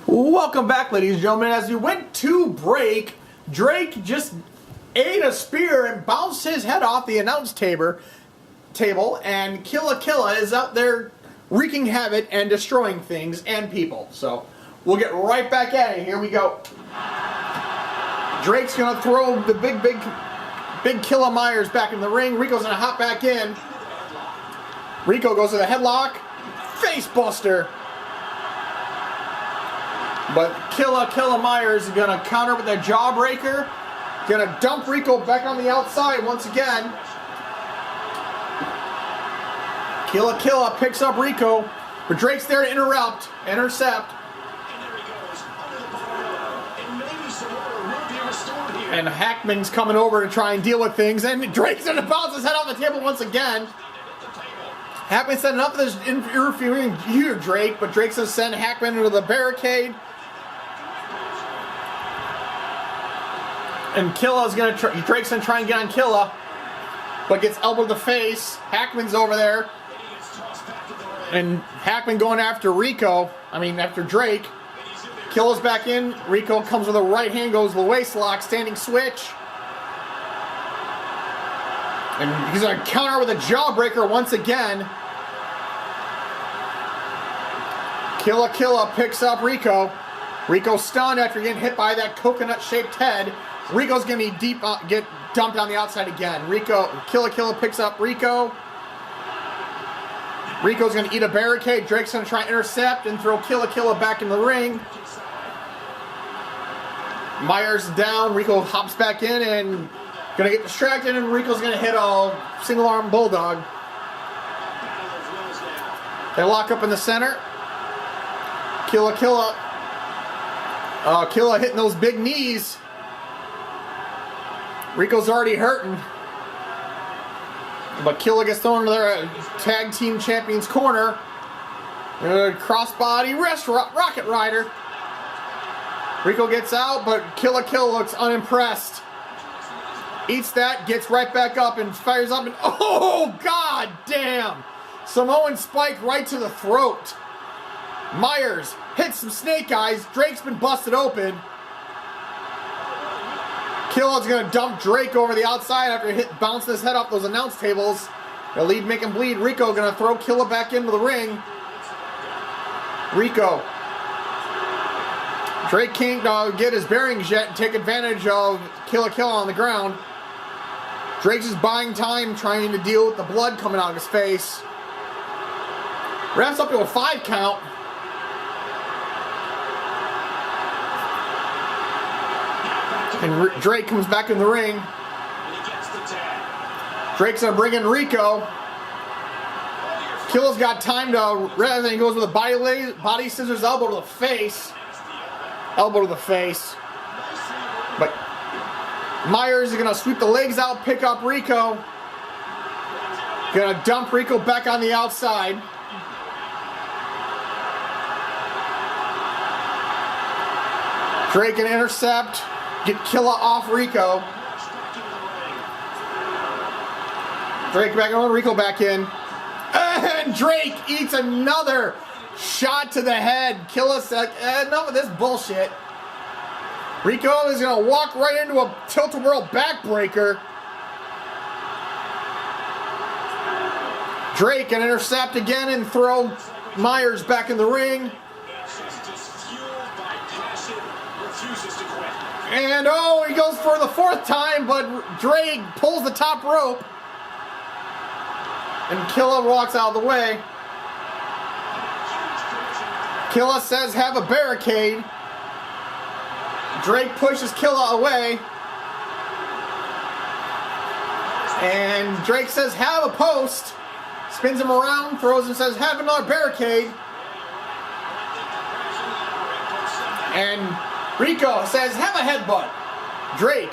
Welcome back, ladies and gentlemen. As we went to break, Drake just ate a spear and bounced his head off the announce table, and Killa is out there wreaking havoc and destroying things and people. So we'll get right back at it. Here we go. Drake's gonna throw the big Killa Myers back in the ring. Rico's gonna hop back in. Rico goes to the headlock, face buster. But Killa Myers is going to counter with a jawbreaker. Going to dump Rico back on the outside once again. Killa picks up Rico. But Drake's there to intercept. And Hackman's coming over to try and deal with things. And Drake's going to bounce his head off the table once again. Hackman said enough of this interfering here, Drake. But Drake's going to send Hackman into the barricade. And Drake's gonna try and get on Killa, but gets elbowed to the face. Hackman's over there, and Hackman going after after Drake. Killa's back in. Rico comes with a right hand, goes to the waist lock, standing switch, and he's gonna counter with a jawbreaker once again. Killa picks up Rico. Rico's stunned after getting hit by that coconut-shaped head. Rico's gonna be get dumped on the outside again. Killa picks up Rico. Rico's gonna eat a barricade. Drake's gonna try and intercept and throw Killa back in the ring. Myers down. Rico hops back in and gonna get distracted, and Rico's gonna hit a single arm bulldog. They lock up in the center. Killa hitting those big knees. Rico's already hurting. But Killa gets thrown into their tag team champion's corner. Crossbody rocket rider. Rico gets out, but Killa looks unimpressed. Eats that, gets right back up and fires up, and oh, god damn! Samoan spike right to the throat. Myers hits some snake eyes. Drake's been busted open. Killa's gonna dump Drake over the outside after bouncing his head off those announce tables. The lead make him bleed. Rico gonna throw Killa back into the ring. Drake can't get his bearings yet and take advantage of Killa on the ground. Drake's just buying time, trying to deal with the blood coming out of his face. Wraps up to a 5 count. And Drake comes back in the ring. Drake's gonna bring in Rico. Killa's got time to, rather than he goes with a body scissors elbow to the face. But Myers is gonna sweep the legs out, pick up Rico. Gonna dump Rico back on the outside. Drake can intercept. Get Killa off Rico. Drake back on, Rico back in. And Drake eats another shot to the head. Killa said, enough of this bullshit. Rico is going to walk right into a tilt-a-whirl backbreaker. Drake can intercept again and throw Myers back in the ring. And he goes for the 4th time, but Drake pulls the top rope. And Killa walks out of the way. Killa says, have a barricade. Drake pushes Killa away. And Drake says, have a post. Spins him around, throws and says, have another barricade. And Rico says, have a headbutt. Drake,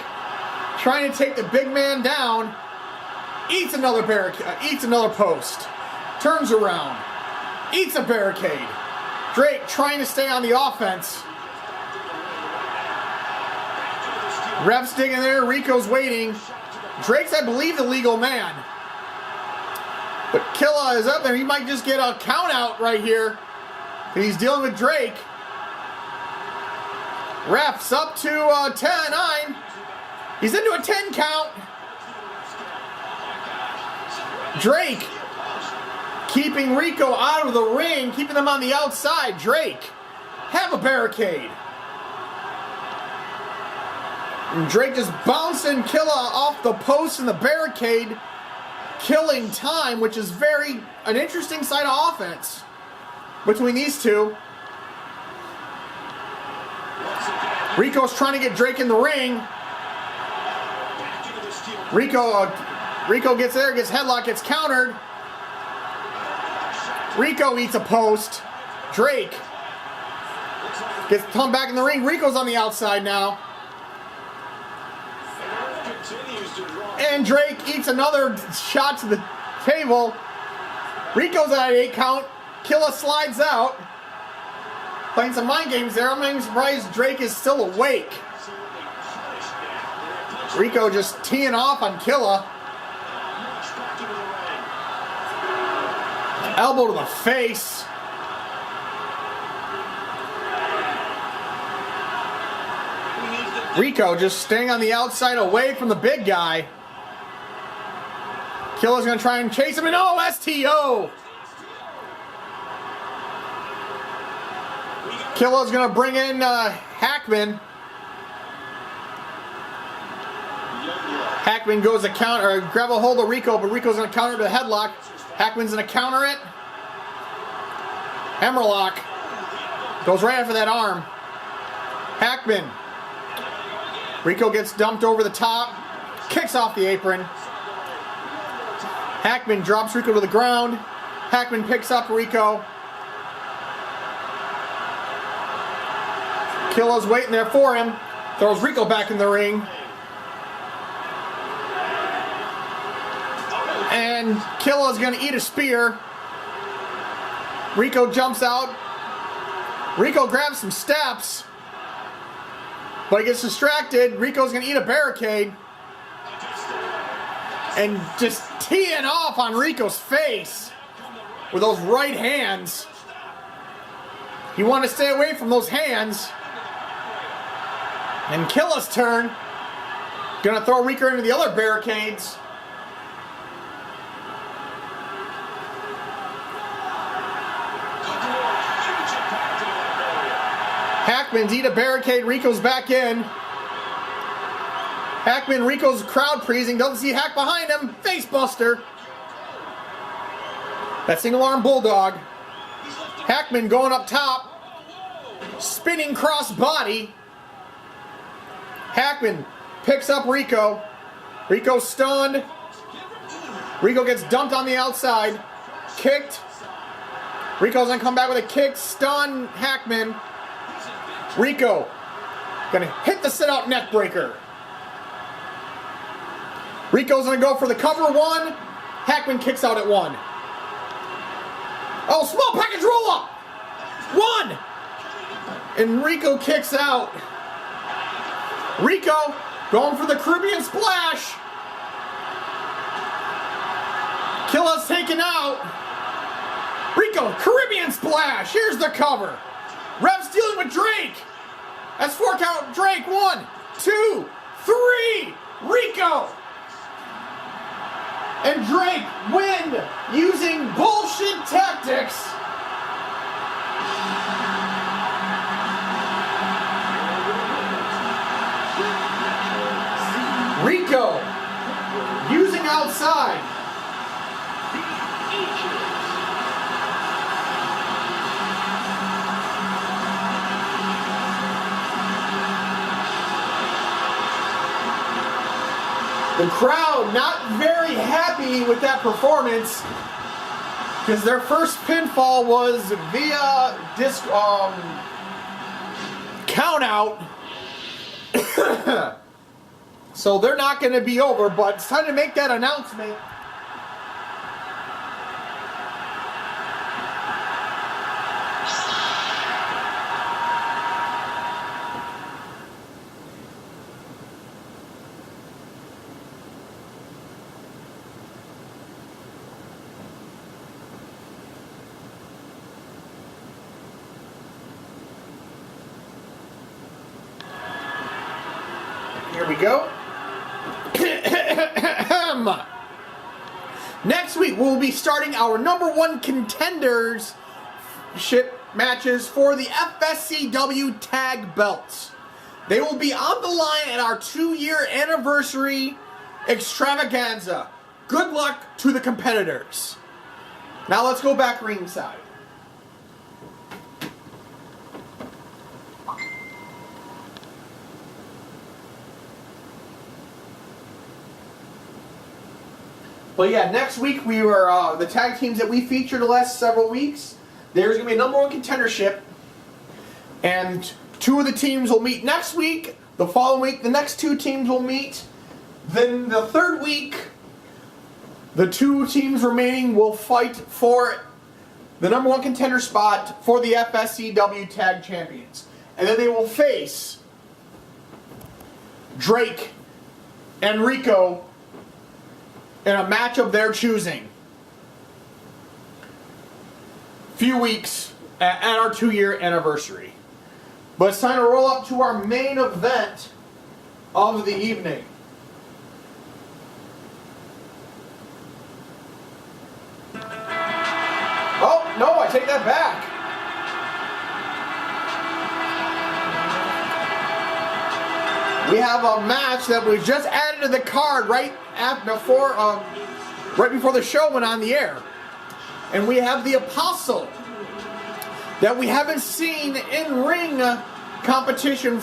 trying to take the big man down, eats another barricade, eats another post, turns around, eats a barricade. Drake trying to stay on the offense. Ref's digging there, Rico's waiting. Drake's, I believe, the legal man. But Killa is up there. He might just get a count out right here. He's dealing with Drake. Refs up to 10-9. He's into a 10 count. Drake keeping Rico out of the ring, keeping them on the outside. Drake, have a barricade. And Drake just bouncing Killa off the post and the barricade, killing time, which is an interesting side of offense between these two. Rico's trying to get Drake in the ring. Rico gets there, gets headlock, gets countered. Rico eats a post. Drake gets come back in the ring. Rico's on the outside now. And Drake eats another shot to the table. Rico's at an 8 count. Killa slides out. Playing some mind games there. I'm surprised Drake is still awake. Rico just teeing off on Killa. Elbow to the face. Rico just staying on the outside away from the big guy. Killa's going to try and chase him, and oh, STO! Killa's going to bring in Hackman. Hackman goes to counter, or grab a hold of Rico, but Rico's going to counter to the headlock. Hackman's going to counter it. Hammerlock. Goes right after that arm. Hackman. Rico gets dumped over the top. Kicks off the apron. Hackman drops Rico to the ground. Hackman picks up Rico. Killa's waiting there for him. Throws Rico back in the ring. And Killa's going to eat a spear. Rico jumps out. Rico grabs some steps. But he gets distracted. Rico's going to eat a barricade. And just teeing off on Rico's face with those right hands. You want to stay away from those hands. And Killa's turn. Going to throw Rico into the other barricades. Hackman's eat a barricade. Rico's back in. Hackman, Rico's crowd pleasing. Doesn't see Hack behind him. Face buster. That single arm bulldog. Hackman going up top. Spinning cross body. Hackman picks up Rico. Rico stunned. Rico gets dumped on the outside. Kicked. Rico's gonna come back with a kick. Stun Hackman. Rico gonna hit the sit-out neck breaker. Rico's gonna go for the cover 1. Hackman kicks out at 1. Oh, small package roll up. 1. And Rico kicks out. Rico going for the Caribbean splash. Killa's taken out. Rico, Caribbean splash. Here's the cover. Ref's dealing with Drake. That's 4 count. Drake. 1, 2, 3. Rico. And Drake win using bullshit tactics. Rico using outside. The crowd not very happy with that performance because their first pinfall was via count out. So they're not going to be over, but it's time to make that announcement. Here we go. Next week, we'll be starting our #1 contenders ship matches for the FSCW tag belts. They will be on the line at our 2-year anniversary extravaganza. Good luck to the competitors. Now let's go back ringside. But yeah, next week we were the tag teams that we featured the last several weeks. There's going to be a #1 contendership, and 2 of the teams will meet next week. The following week, the next 2 teams will meet. Then the 3rd week, the 2 teams remaining will fight for the #1 contender spot for the FSCW Tag Champions. And then they will face Drake and Rico in a match of their choosing. Few weeks at our 2-year anniversary. But it's time to roll up to our main event of the evening. Oh, no, I take that back. We have a match that we just added to the card right before the show went on the air. And we have the Apostle that we haven't seen in ring competition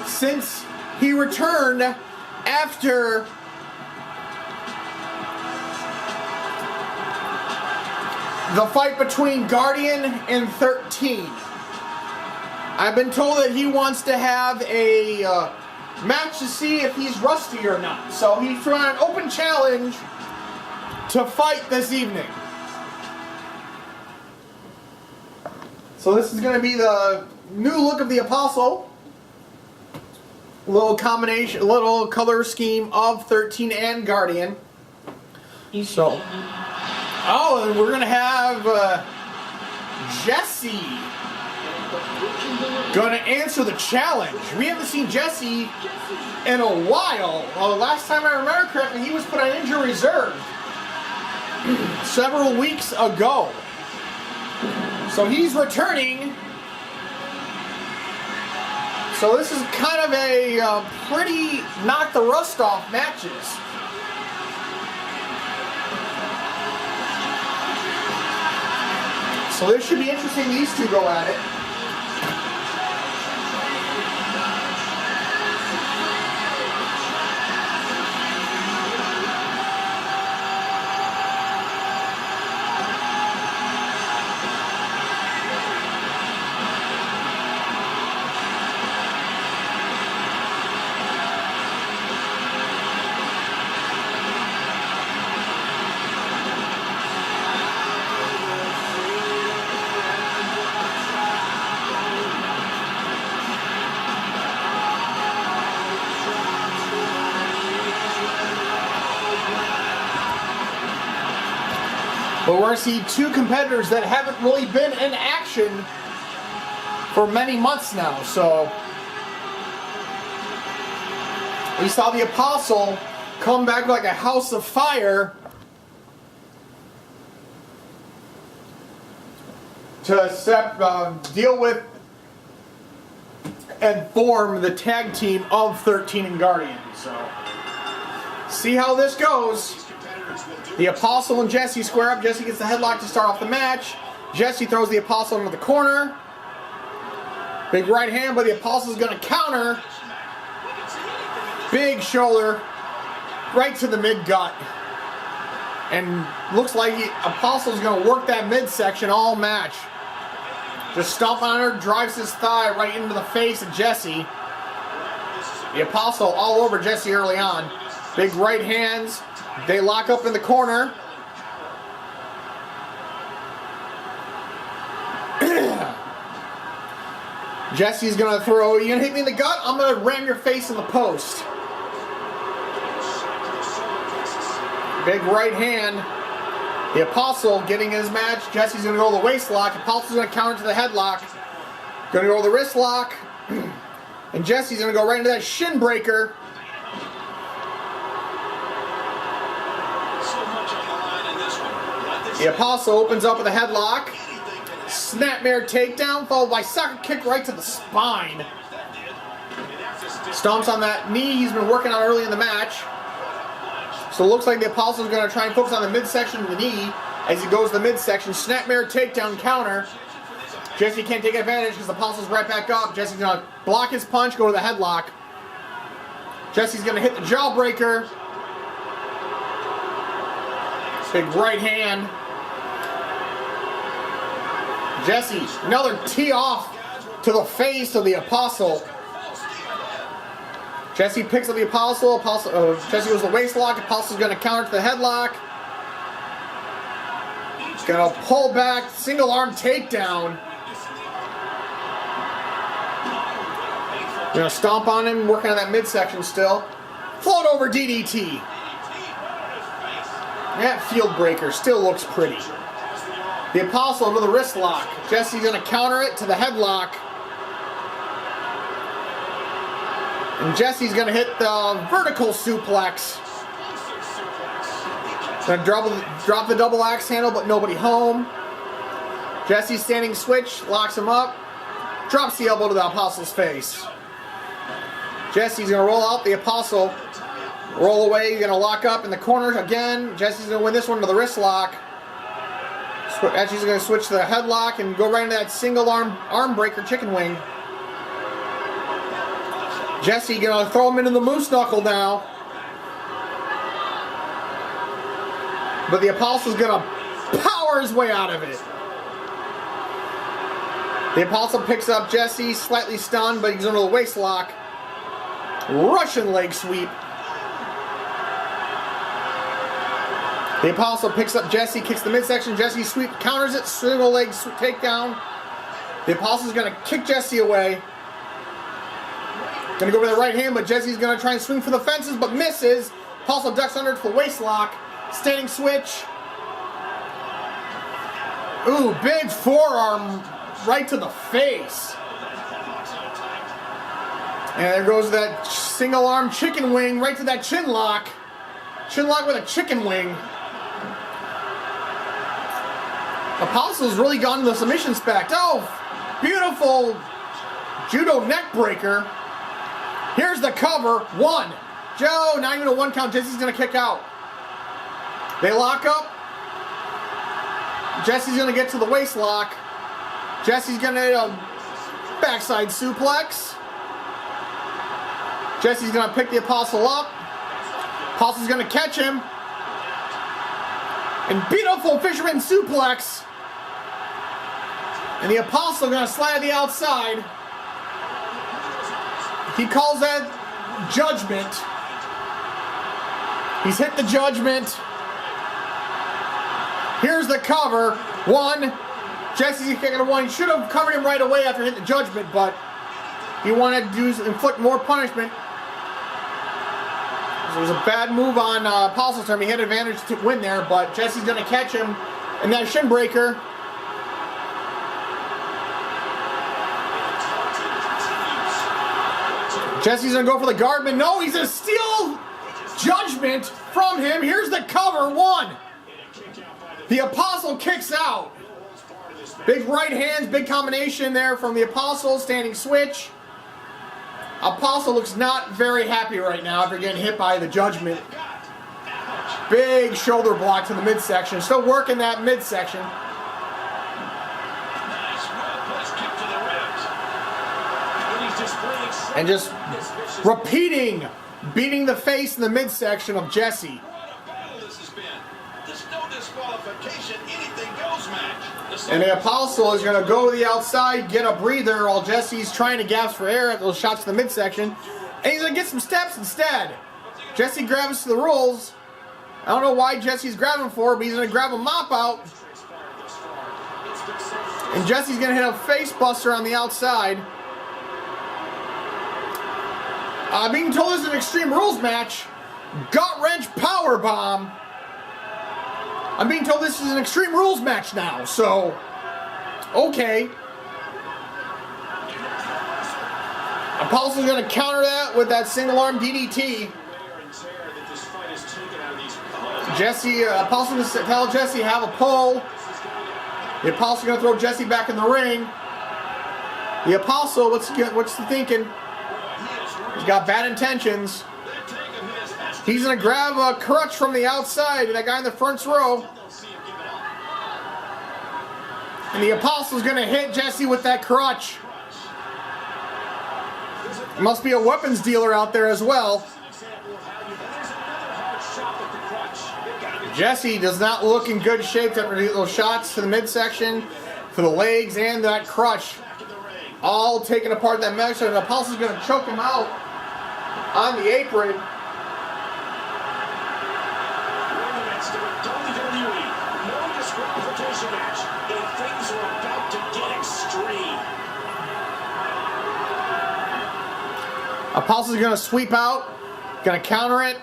since he returned after the fight between Guardian and 13. I've been told that he wants to have a match to see if he's rusty or not. So he's throwing an open challenge to fight this evening. So this is going to be the new look of the Apostle. Little combination, little color scheme of 13 and Guardian. So, oh, and we're going to have Jesse going to answer the challenge. We haven't seen Jesse in a while. Last time I remember correctly, he was put on injury reserve several weeks ago. So he's returning. So this is kind of a pretty knock the rust off matches. So this should be interesting, these 2 go at it. But we're going to see 2 competitors that haven't really been in action for many months now. So we saw the Apostle come back like a house of fire to deal with and form the tag team of 13 and Guardian. So see how this goes. The Apostle and Jesse square up. Jesse gets the headlock to start off the match. Jesse throws the Apostle into the corner. Big right hand, but the Apostle's going to counter. Big shoulder right to the mid-gut. And looks like Apostle's going to work that midsection all match. Just stomping on her, drives his thigh right into the face of Jesse. The Apostle all over Jesse early on. Big right hands. They lock up in the corner. Jesse's going to throw, you going to hit me in the gut? I'm going to ram your face in the post. Big right hand. The Apostle getting his match. Jesse's going to go to the waist lock. Apostle's going to counter to the headlock. Going to go to the wrist lock. And Jesse's going to go right into that shin breaker. The Apostle opens up with a headlock. Snapmare takedown, followed by sucker kick right to the spine. Stomps on that knee he's been working on early in the match. So it looks like the Apostle is going to try and focus on the midsection of the knee as he goes to the midsection. Snapmare takedown counter. Jesse can't take advantage because the Apostle's right back up. Jesse's going to block his punch, go to the headlock. Jesse's going to hit the jawbreaker. Big right hand. Jesse, another tee off to the face of the Apostle. Jesse picks up the Apostle. Jesse goes to the waist lock. Apostle's going to counter to the headlock. Going to pull back, single arm takedown. Going to stomp on him, working on that midsection still. Float over DDT. That field breaker still looks pretty. The Apostle into the wrist lock. Jesse's going to counter it to the headlock. And Jesse's going to hit the vertical suplex. Going to drop the double axe handle, but nobody home. Jesse standing switch, locks him up. Drops the elbow to the Apostle's face. Jesse's going to roll out. The Apostle roll away. He's going to lock up in the corner again. Jesse's going to win this one to the wrist lock. Actually, he's going to switch to the headlock and go right into that single arm breaker chicken wing. Jesse going to throw him into the moose knuckle now. But the Apostle's going to power his way out of it. The Apostle picks up Jesse, slightly stunned, but he's under the waist lock. Russian leg sweep. The Apostle picks up Jesse, kicks the midsection. Jesse sweep, counters it, single leg takedown. The Apostle's going to kick Jesse away. Going to go with the right hand, but Jesse's going to try and swing for the fences, but misses. Apostle ducks under to the waist lock. Standing switch. Ooh, big forearm right to the face. And there goes that single arm chicken wing right to that chin lock. Chin lock with a chicken wing. Apostle's really gone to the submission spec. Oh, beautiful judo neck breaker. Here's the cover. One. Joe, not even a one count. Jesse's going to kick out. They lock up. Jesse's going to get to the waist lock. Jesse's going to hit a backside suplex. Jesse's going to pick the Apostle up. Apostle's going to catch him. And beautiful fisherman suplex. And the Apostle going to slide to the outside. He calls that judgment. He's hit the judgment. Here's the cover. One. Jesse's kicking a one. He should have covered him right away after hitting the judgment, but he wanted to inflict more punishment. It was a bad move on Apostle's term. He had advantage to win there, but Jesse's going to catch him in that shin breaker. Jesse's going to go for the guardman. No, he's going to steal judgment from him. Here's the cover. One. The Apostle kicks out. Big right hands, big combination there from the Apostle. Standing switch. Apostle looks not very happy right now after getting hit by the judgment. Big shoulder block to the midsection. Still working that midsection. And just repeating, beating the face in the midsection of Jesse. And the Apostle is going to go to the outside, get a breather, while Jesse's trying to gasp for air at those shots to the midsection. And he's going to get some steps instead. Jesse grabs to the rules. I don't know why Jesse's grabbing for, but he's going to grab a mop out. And Jesse's going to hit a face buster on the outside. Being told this is an Extreme Rules match. Gut wrench power bomb. I'm being told this is an Extreme Rules match now, so okay. Apostle's going to counter that with that single arm DDT. Apostle's going to tell Jesse have a pull. The Apostle's going to throw Jesse back in the ring. The Apostle, what's he thinking? He's got bad intentions. He's going to grab a crutch from the outside, that guy in the front row. And the Apostle's going to hit Jesse with that crutch. Must be a weapons dealer out there as well. Jesse does not look in good shape after those shots to the midsection, for the legs, and that crutch. All taken apart in that midsection. And the Apostle's going to choke him out on the apron. Apostle's going to sweep out, going to counter it,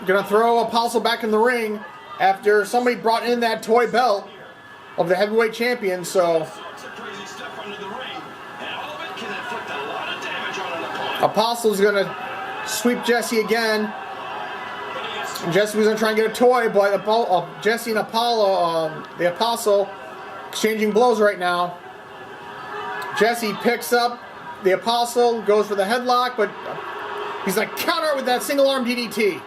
going to throw Apostle back in the ring after somebody brought in that toy belt of the heavyweight champion. So Apostle's going to sweep Jesse again. Jesse was going to try and get a toy, but Jesse and the Apostle, exchanging blows right now. Jesse picks up the Apostle, goes for the headlock, but he's going to counter it with that single arm DDT.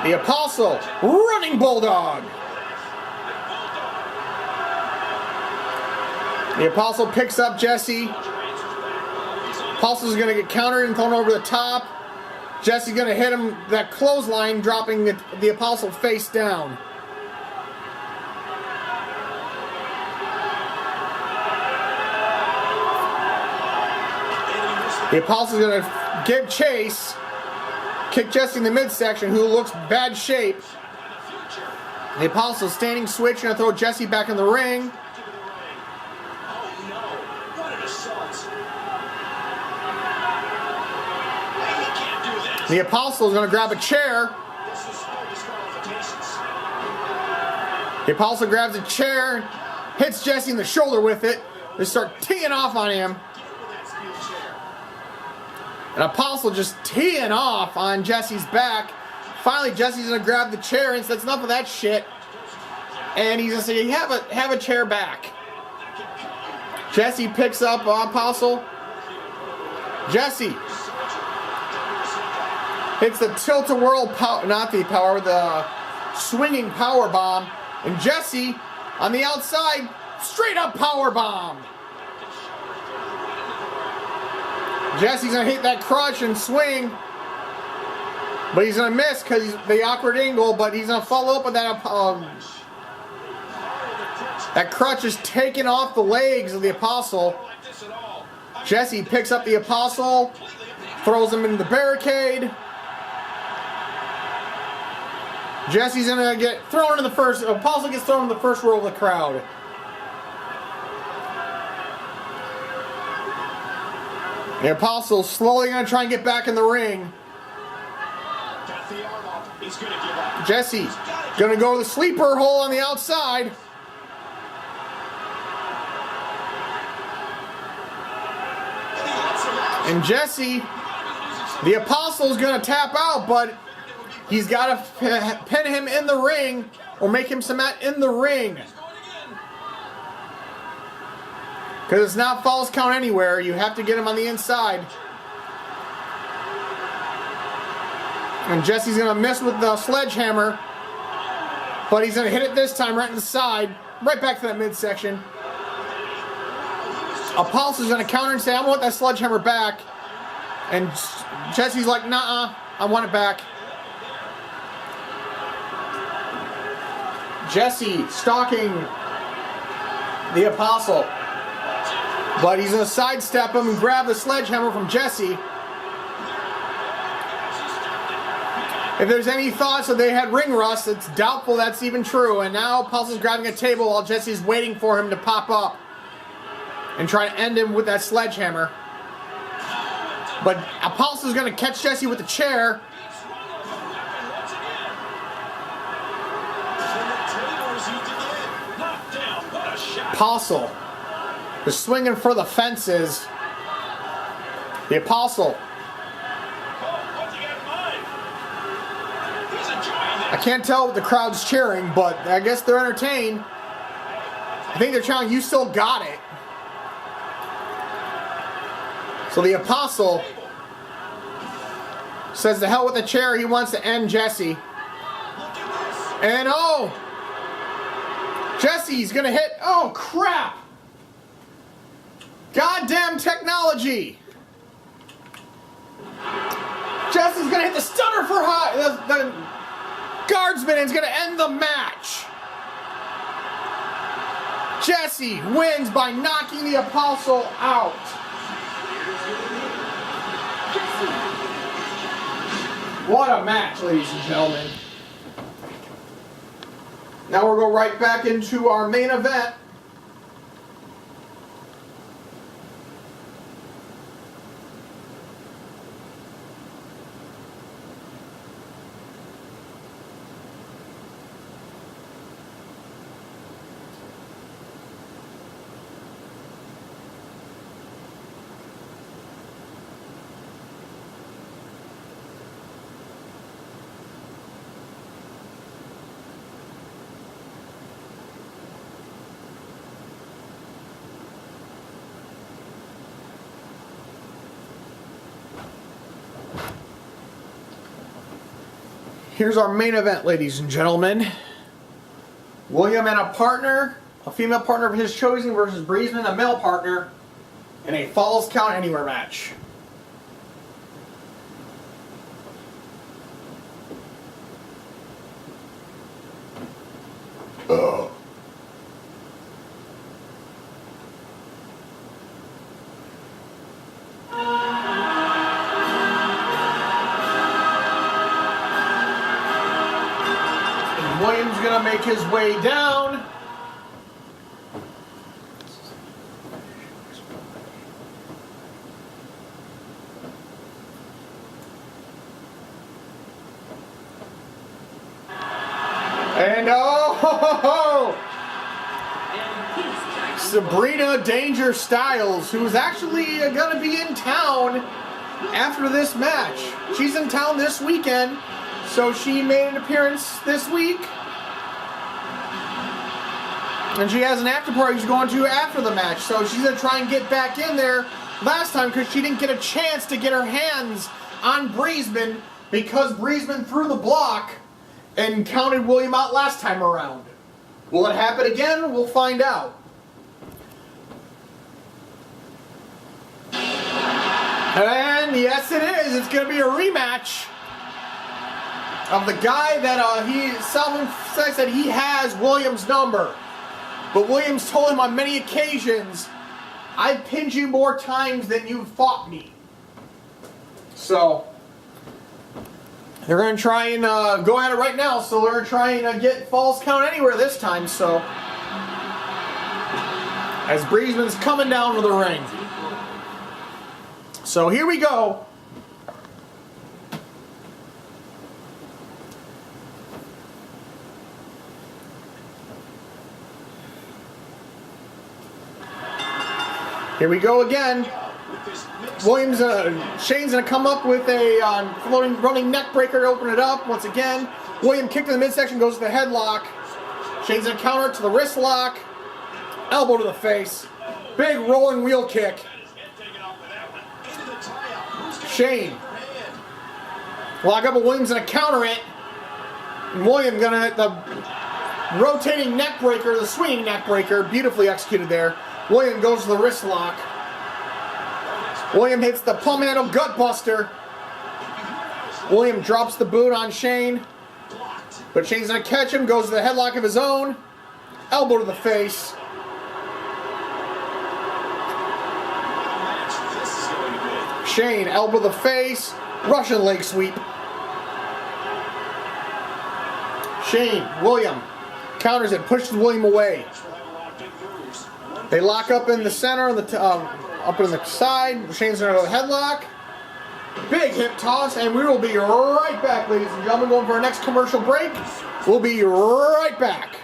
The Apostle, running Bulldog. The Apostle picks up Jesse. Apostle's going to get countered and thrown over the top. Jesse's going to hit him that clothesline, dropping the Apostle face down. The Apostle's going to give chase, kick Jesse in the midsection, who looks bad shape. The Apostle's standing switch, going to throw Jesse back in the ring. The Apostle's going to grab a chair. The Apostle grabs a chair, hits Jesse in the shoulder with it. They start teeing off on him. An Apostle just teeing off on Jesse's back. Finally, Jesse's going to grab the chair and says, enough of that shit. And he's going to say, have a chair back. Jesse picks up Apostle. Jesse hits the tilt-a-whirl power, not the power, the swinging power bomb. And Jesse, on the outside, straight up power bomb. Jesse's going to hit that crutch and swing, but he's going to miss because he's the awkward angle, but he's going to follow up with that. That crutch is taking off the legs of the Apostle. Jesse picks up the Apostle, throws him into the barricade. Jesse's going to get thrown in the first, Apostle gets thrown in the first row of the crowd. The Apostle's slowly going to try and get back in the ring. Jesse going to go to the sleeper hole on the outside. And Jesse, the Apostle's going to tap out, but he's got to pin him in the ring or make him submit in the ring. Because it's not false count anywhere. You have to get him on the inside. And Jesse's going to miss with the sledgehammer. But he's going to hit it this time right in the side. Right back to that midsection. Apostle's going to counter and say, I want that sledgehammer back. And Jesse's like, nah, I want it back. Jesse stalking the Apostle. But he's going to sidestep him and grab the sledgehammer from Jesse. If there's any thoughts that they had ring rust, it's doubtful that's even true. And now Apostle's grabbing a table while Jesse's waiting for him to pop up and try to end him with that sledgehammer. But Apostle's going to catch Jesse with the chair. Apostle is swinging for the fences. The Apostle. I can't tell what the crowd's cheering, but I guess they're entertained. I think they're shouting, "You still got it." So the Apostle says to hell with the chair, he wants to end Jesse. And oh, Jesse's gonna hit, oh crap! Goddamn technology! Jesse's gonna hit the stunner for high. The guardsman is gonna end the match. Jesse wins by knocking the Apostle out. What a match, ladies and gentlemen. Now we'll go right back into our main event. Here's our main event, ladies and gentlemen. William and a partner, a female partner of his choosing versus Breezeman, a male partner, in a Falls Count Anywhere match. Ugh. William's gonna make his way down. And oh, Sabrina Danger Styles, who's actually gonna be in town after this match. She's in town this weekend. So she made an appearance this week. And she has an after party she's going to after the match. So she's going to try and get back in there last time because she didn't get a chance to get her hands on Breezeman because Breezeman threw the block and counted William out last time around. Will it happen again? We'll find out. And yes it is. It's going to be a rematch of the guy that he says that he has Williams' number. But Williams told him on many occasions, "I've pinned you more times than you've fought me." So, they're going to try and go at it right now. So they're going to try and get Falls Count Anywhere this time. So, as Breezeman's coming down to the ring. So here we go. Here we go again. Williams, Shane's gonna come up with a floating running neck breaker to open it up once again. William kicked in the midsection, goes to the headlock. Shane's gonna counter it to the wrist lock. Elbow to the face. Big rolling wheel kick. Shane. Lock up, but Williams gonna counter it. And William gonna hit the rotating neck breaker, the swinging neck breaker. Beautifully executed there. William goes to the wrist lock. William hits the palm handle gut buster. William drops the boot on Shane. But Shane's going to catch him, goes to the headlock of his own. Elbow to the face. Shane, elbow to the face. Russian leg sweep. Shane, William counters it, pushes William away. They lock up in the center, up in the side. Shane's going to go headlock. Big hip toss, and we will be right back, ladies and gentlemen. Going for our next commercial break. We'll be right back.